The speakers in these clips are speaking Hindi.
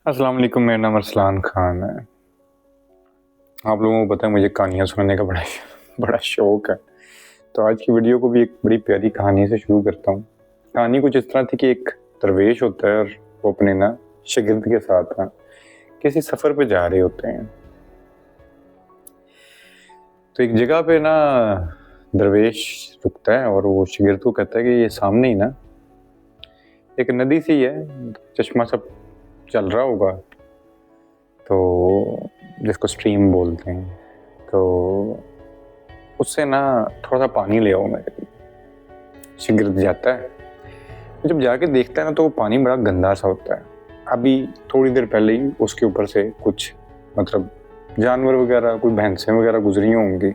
अस्सलाम वालेकुम। मेरा नाम अरसलान खान है। आप लोगों को पता है मुझे कहानियाँ सुनने का बड़ा बड़ा शौक है। तो आज की वीडियो को भी एक बड़ी प्यारी कहानी से शुरू करता हूँ। कहानी कुछ इस तरह थी कि एक दरवेश होता है और वो अपने ना शागिर्द के साथ ना किसी सफ़र पे जा रहे होते हैं। तो एक जगह पे ना दरवेश रुकता है और वो शागिर्द को कहता है कि ये सामने ही ना एक नदी सी है, चश्मा सब चल रहा होगा, तो जिसको स्ट्रीम बोलते हैं, तो उससे ना थोड़ा सा पानी ले आओ मेरे लिए। शागिर्द जाता है। जब जाके देखता है ना तो वो पानी बड़ा गंदा सा होता है। अभी थोड़ी देर पहले ही उसके ऊपर से कुछ मतलब जानवर वगैरह, कोई भैंसें वगैरह गुजरी होंगी,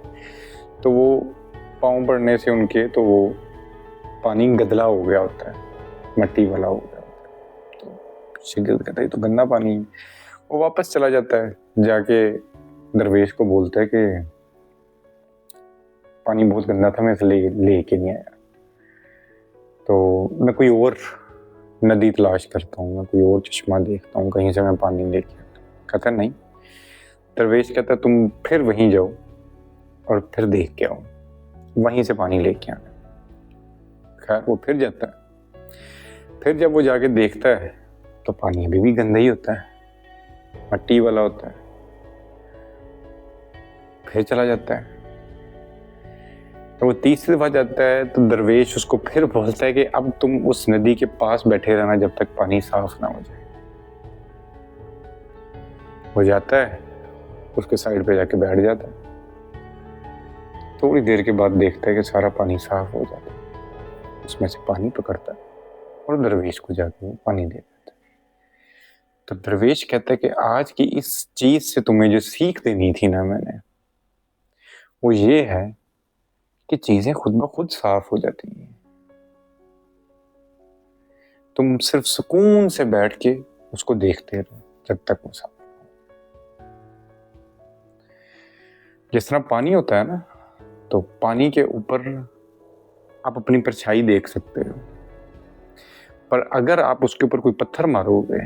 तो वो पाँव पड़ने से उनके तो वो पानी गदला हो गया होता है, मट्टी वाला हो गया होता है। तो शागिर्द कहता है तो गंदा पानी है। वो वापस चला जाता है, जाके दरवेश को बोलता है कि पानी बहुत गंदा था, मैं इसलिए लेके नहीं आया, तो मैं कोई और नदी तलाश करता हूँ, मैं कोई और चश्मा देखता हूँ, कहीं से मैं पानी लेके आता हूँ। कहता नहीं। दरवेश कहता तुम फिर वहीं जाओ और फिर देख के आओ, वहीं से पानी लेके आना। खैर वो फिर जाता है। फिर जब वो जाके देखता है तो पानी अभी भी गंदा ही होता है, मट्टी वाला होता है। फिर चला जाता है। तो वो तीसरी दफा जाता है तो दरवेश उसको फिर बोलता है कि अब तुम उस नदी के पास बैठे रहना जब तक पानी साफ ना हो जाए। वो जाता है, उसके साइड पे जाके बैठ जाता है। थोड़ी देर के बाद देखता है कि सारा पानी साफ हो जाता है। उसमें से पानी पकड़ता है और दरवेश को जाके पानी दे देता है। तो दरवेश कहता है कि आज की इस चीज से तुम्हें जो सीख देनी थी ना मैंने, वो ये है कि चीजें खुद ब खुद साफ हो जाती हैं। तुम सिर्फ सुकून से बैठ के उसको देखते रहो जब तक वो साफ। जिस तरह पानी होता है ना, तो पानी के ऊपर आप अपनी परछाई देख सकते हो, पर अगर आप उसके ऊपर कोई पत्थर मारोगे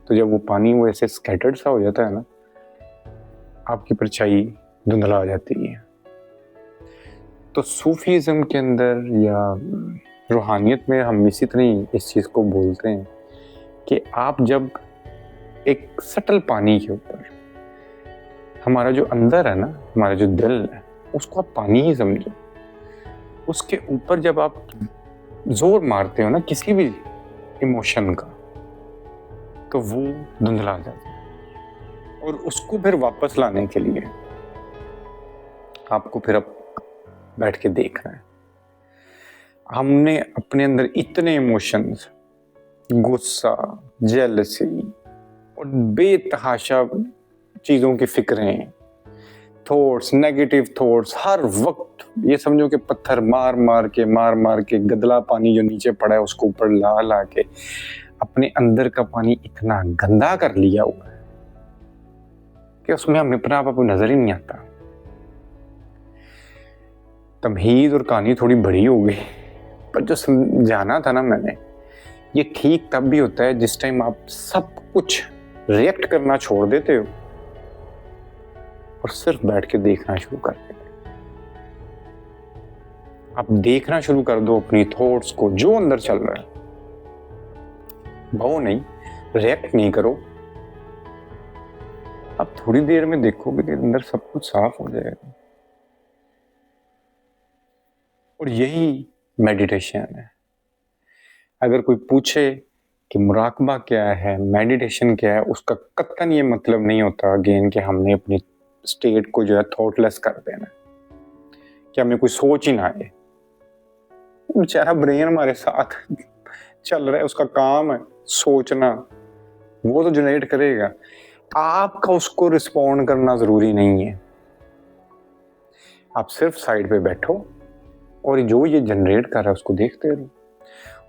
तो जब वो पानी वो ऐसे स्कैटर्ड सा हो जाता है ना, आपकी परछाई धुंधला आ जाती है। तो सूफीज़्म के अंदर या रूहानियत में हम इसी तरह इस चीज़ को बोलते हैं कि आप जब एक सटल पानी के ऊपर, हमारा जो अंदर है ना, हमारा जो दिल है, उसको आप पानी ही समझो। उसके ऊपर जब आप जोर मारते हो ना किसी भी इमोशन का, तो वो धुंधला जाता है। और उसको फिर वापस लाने के लिए आपको फिर अब बैठ के देखना है। हमने अपने अंदर इतने इमोशंस, गुस्सा, जेलसी और बेतहाशा चीज़ों की फिक्रें, थॉट्स, नेगेटिव थॉट्स, हर वक्त ये समझो कि पत्थर मार मार के गदला पानी जो नीचे पड़ा है उसको ऊपर ला ला के अपने अंदर का पानी इतना गंदा कर लिया हुआ है कि उसमें हमें अपना आप नजर ही नहीं आता। तमहीद और कहानी थोड़ी बड़ी हो गई, पर जो समझाना था ना मैंने, ये ठीक तब भी होता है जिस टाइम आप सब कुछ रिएक्ट करना छोड़ देते हो और सिर्फ बैठ के देखना शुरू कर देते हो। आप देखना शुरू कर दो अपनी थॉट्स को, जो अंदर चल रहा है। भाव नहीं, रिएक्ट नहीं करो। आप थोड़ी देर में देखोगे कि अंदर सब कुछ साफ हो जाएगा। और यही मेडिटेशन है। अगर कोई पूछे कि मुराकबा क्या है, मेडिटेशन क्या है, उसका कतई ये मतलब नहीं होता अगेन कि हमने अपनी स्टेट को जो है थॉटलेस कर देना, कि हमें कोई सोच ही ना आए। बेचारा ब्रेन हमारे साथ चल रहा है, उसका काम है सोचना, वो तो जनरेट करेगा। आपका उसको रिस्पॉन्ड करना जरूरी नहीं है। आप सिर्फ साइड पे बैठो और जो ये जनरेट कर रहा है उसको देखते रहो।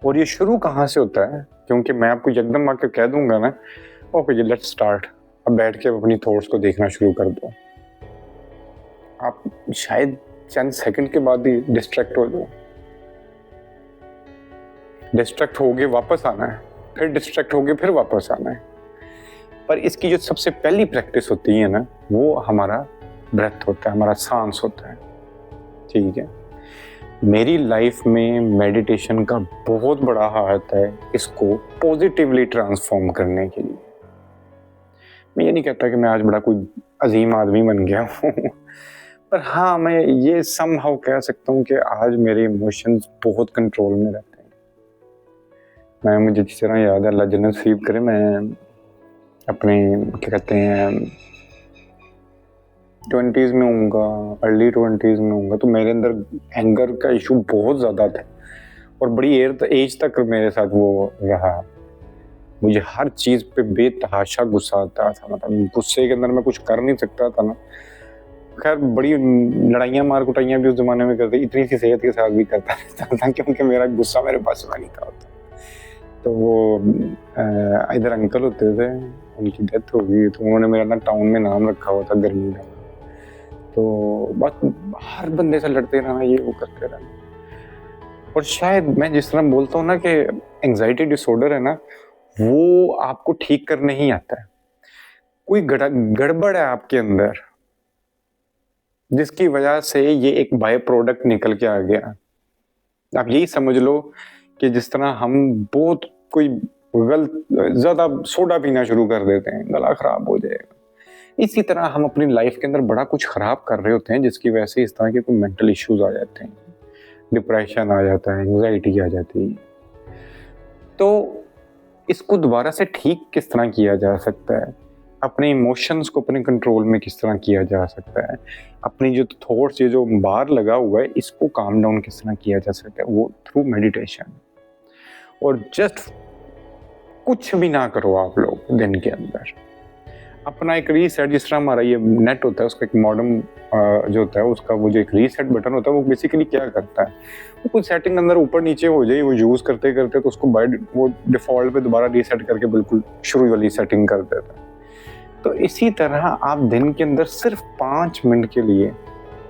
और ये शुरू कहाँ से होता है, क्योंकि मैं आपको एकदम आके कह दूंगा ना, ओके जी लेट्स स्टार्ट, अब बैठ के अपनी थॉट्स को देखना शुरू कर दो, आप शायद चंद सेकंड के बाद ही डिस्ट्रैक्ट हो जाओ। डिस्ट्रैक्ट हो गए वापस आना है, फिर डिस्ट्रैक्ट हो गए फिर वापस आना है। पर इसकी जो सबसे पहली प्रैक्टिस होती है ना, वो हमारा ब्रेथ होता है, हमारा सांस होता है। ठीक है, मेरी लाइफ में मेडिटेशन का बहुत बड़ा हाथ है इसको पॉजिटिवली ट्रांसफॉर्म करने के लिए। मैं ये नहीं कहता कि मैं आज बड़ा कोई अजीम आदमी बन गया हूँ पर हाँ, मैं ये समहाउ कह सकता हूँ कि आज मेरे इमोशंस बहुत कंट्रोल में रहते हैं। मुझे जिस तरह याद है, अल्लाह जन्नत नसीब करे, मैं अपने क्या कहते हैं 20s में होऊंगा, अर्ली 20s में होऊंगा, तो मेरे अंदर एंगर का इशू बहुत ज़्यादा था और बड़ी एज तक मेरे साथ वो रहा। मुझे हर चीज़ पे बेतहाशा गुस्सा आता था, मतलब गुस्से के अंदर मैं कुछ कर नहीं सकता था ना। खैर, बड़ी लड़ाइयाँ मार कुटाइयाँ भी उस ज़माने में करते, इतनी सी सेहत के साथ भी करता रहता था क्योंकि मेरा गुस्सा मेरे पास में नहीं था होता। तो वो इधर अंकल होते थे, उनकी डेथ हो गई, तो उन्होंने मेरा ना टाउन में नाम रखा हुआ था गर्मी का। तो बस हर बंदे से लड़ते रहना, ये वो करते रहना। और शायद मैं जिस तरह बोलता हूँ ना कि एंजाइटी डिसऑर्डर है ना, वो आपको ठीक करने ही आता है। कोई गड़बड़ है आपके अंदर जिसकी वजह से ये एक बाय प्रोडक्ट निकल के आ गया। आप यही समझ लो कि जिस तरह हम बहुत कोई ज्यादा सोडा पीना शुरू कर देते हैं, गला खराब हो जाएगा, इसी तरह हम अपनी लाइफ के अंदर बड़ा कुछ खराब कर रहे होते हैं जिसकी वजह से इस तरह के कोई मेंटल इश्यूज आ जाते हैं, डिप्रेशन आ जाता है, एंजाइटी आ जाती है। तो इसको दोबारा से ठीक किस तरह किया जा सकता है, अपने इमोशंस को अपने कंट्रोल में किस तरह किया जा सकता है, अपनी जो थॉट्स, ये जो बार लगा हुआ है, इसको काम डाउन किस तरह किया जा सकता है, वो थ्रू मेडिटेशन। और जस्ट कुछ भी ना करो आप लोग दिन के अंदर, अपना एक रीसेट, जिस तरह हमारा ये नेट होता है उसका एक मॉडर्न जो होता है उसका वो जो एक रीसेट बटन होता है, वो बेसिकली क्या करता है, वो कुछ सेटिंग अंदर ऊपर नीचे हो जाए, वो यूज करते करते तो उसको बाय वो डिफॉल्ट पे दोबारा रीसेट करके बिल्कुल शुरू वाली सेटिंग कर देता है। तो इसी तरह आप दिन के अंदर सिर्फ 5 मिनट के लिए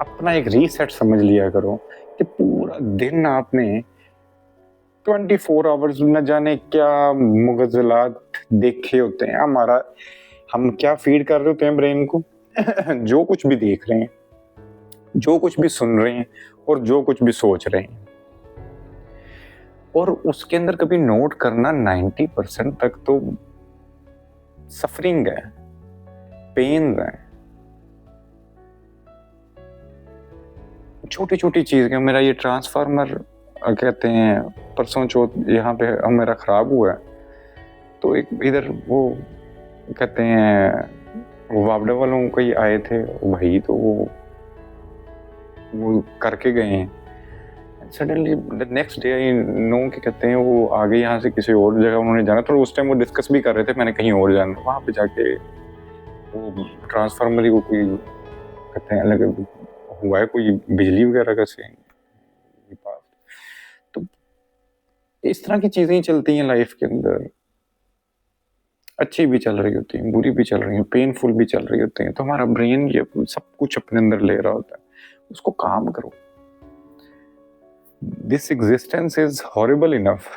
अपना एक रीसेट समझ लिया करो कि पूरा दिन आपने 24 आवर्स न जाने क्या मुगज़लात देखे होते हैं। हम क्या फीड कर रहे होते हैं ब्रेन को जो कुछ भी देख रहे हैं, जो कुछ भी सुन रहे हैं और जो कुछ भी सोच रहे हैं, और उसके अंदर कभी नोट करना 90% तक तो सफरिंग है, पेन है, छोटी छोटी चीज है। मेरा ये ट्रांसफार्मर कहते हैं परसों चौथ यहाँ पे मेरा खराब हुआ है, तो एक इधर वो कहते हैं वो वापडा वालों को ही आए थे भाई, तो वो करके गए हैं। Suddenly the next day I know कि कहते हैं वो आगे यहाँ से किसी और जगह उन्होंने जाना, तो उस टाइम वो डिस्कस भी कर रहे थे मैंने कहीं और जाना। वहाँ पे जाके वो ट्रांसफार्मर ही वो कोई कहते हैं अलग हुआ है, कोई बिजली वगैरह का सीन। तो इस तरह की चीजें चलती हैं लाइफ के अंदर, अच्छी भी चल रही होती हैं, बुरी भी चल रही हैं, पेनफुल भी चल रही होती हैं। तो हमारा ब्रेन ये सब कुछ अपने अंदर ले रहा होता है, उसको काम करो। This existence is horrible enough,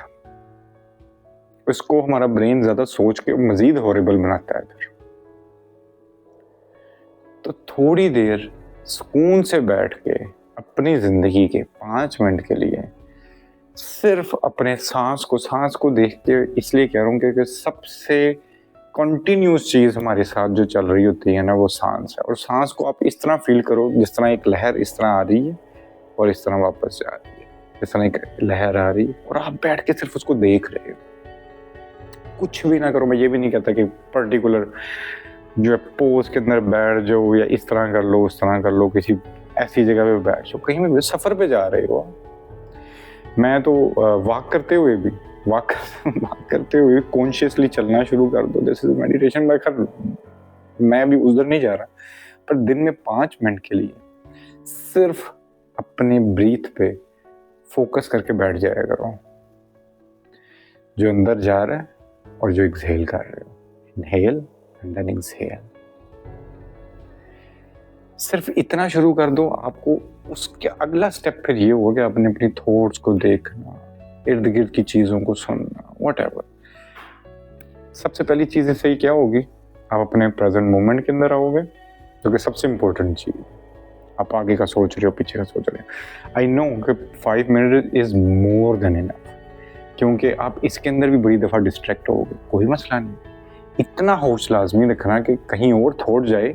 इसको हमारा ब्रेन ज्यादा सोच के मजीद हॉरिबल बनाता है। तो थोड़ी देर सुकून से बैठ के अपनी जिंदगी के 5 मिनट के लिए सिर्फ अपने सांस को देख के, इसलिए कह रहा हूँ क्योंकि सबसे कंटिन्यूस चीज हमारे साथ जो चल रही होती है ना, वो सांस है। और सांस को आप इस तरह फील करो जिस तरह एक लहर इस तरह आ रही है और इस तरह वापस जा रही है, इस तरह एक लहर आ रही है और आप बैठ के सिर्फ उसको देख रहे हो, कुछ भी ना करो। मैं ये भी नहीं कहता कि पर्टिकुलर जो है पोज के अंदर बैठ जाओ या इस तरह कर लो उस तरह कर लो, किसी ऐसी जगह पे बैठ जाओ, कहीं भी सफर पे जा रहे हो। मैं तो वॉक करते हुए कॉन्शियसली चलना शुरू कर दो, दिस इज मेडिटेशन। मैं भी उधर नहीं जा रहा, पर दिन में 5 मिनट के लिए सिर्फ अपने ब्रीथ पे फोकस करके बैठ जाया करो, जो अंदर जा रहा है और जो एक्सहेल कर रहे हो, इनहेल एंड देन एक्सहेल। सिर्फ इतना शुरू कर दो, आपको उसके अगला स्टेप फिर ये होगा कि आपने अपनी थॉट्स को देखना, इर्द गिर्द की चीजों को सुनना, व्हाटएवर। सबसे पहली चीज इससे क्या होगी आप अपने प्रेजेंट मोमेंट के अंदर आओगे, जो कि सबसे इम्पोर्टेंट चीज़। आप आगे का सोच रहे हो, पीछे का सोच रहे हो। आई नो कि 5 minute is more than enough, क्योंकि आप इसके अंदर भी बड़ी दफ़ा डिस्ट्रैक्ट होगे, कोई मसला नहीं। इतना होश लाजमी रखना कि कहीं और थॉट जाए,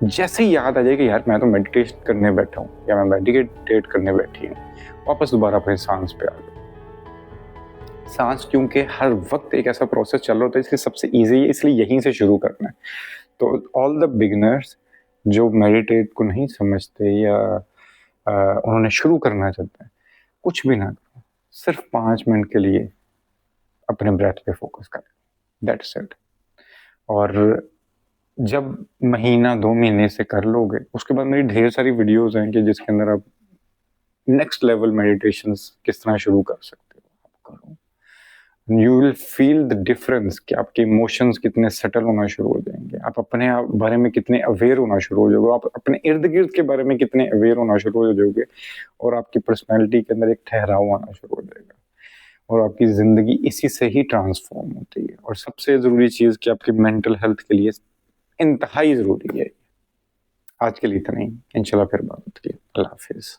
जैसे ही याद आ जाए कि यार मैं तो मेडिटेशन करने बैठा हूँ या मैं मेडिटेट करने बैठी हूँ, वापस दोबारा अपने सांस पे आ गए। सांस क्योंकि हर वक्त एक ऐसा प्रोसेस चल रहा होता है, इसलिए सबसे ईजी है, इसलिए यहीं से शुरू करना है। तो ऑल द बिगिनर्स जो मेडिटेट को नहीं समझते या उन्होंने शुरू करना चाहते हैं, कुछ भी ना करो, सिर्फ 5 मिनट के लिए अपने ब्रेथ पे फोकस करें, दैट्स इट। और जब महीना 2 महीने से कर लोगे, उसके बाद मेरी ढेर सारी वीडियोस हैं कि जिसके अंदर आप नेक्स्ट लेवल मेडिटेशंस किस तरह शुरू कर सकते हो, आप करो। You will feel the difference कि आपके इमोशंस कितने सेटल होना शुरू हो जाएंगे, आप अपने आप बारे में कितने अवेयर होना शुरू हो जाओगे, आप अपने इर्द गिर्द के बारे में कितने अवेयर होना शुरू हो जाओगे, और आपकी पर्सनैलिटी के अंदर एक ठहराव आना शुरू हो जाएगा, और आपकी ज़िंदगी इसी से ही ट्रांसफॉर्म होती है। और सबसे ज़रूरी चीज़ कि आपकी मेंटल हेल्थ के लिए इंतहाई ज़रूरी है। आज के लिए इतना ही, इंशाल्लाह फिर बात होती है। अल्लाह हाफिज़।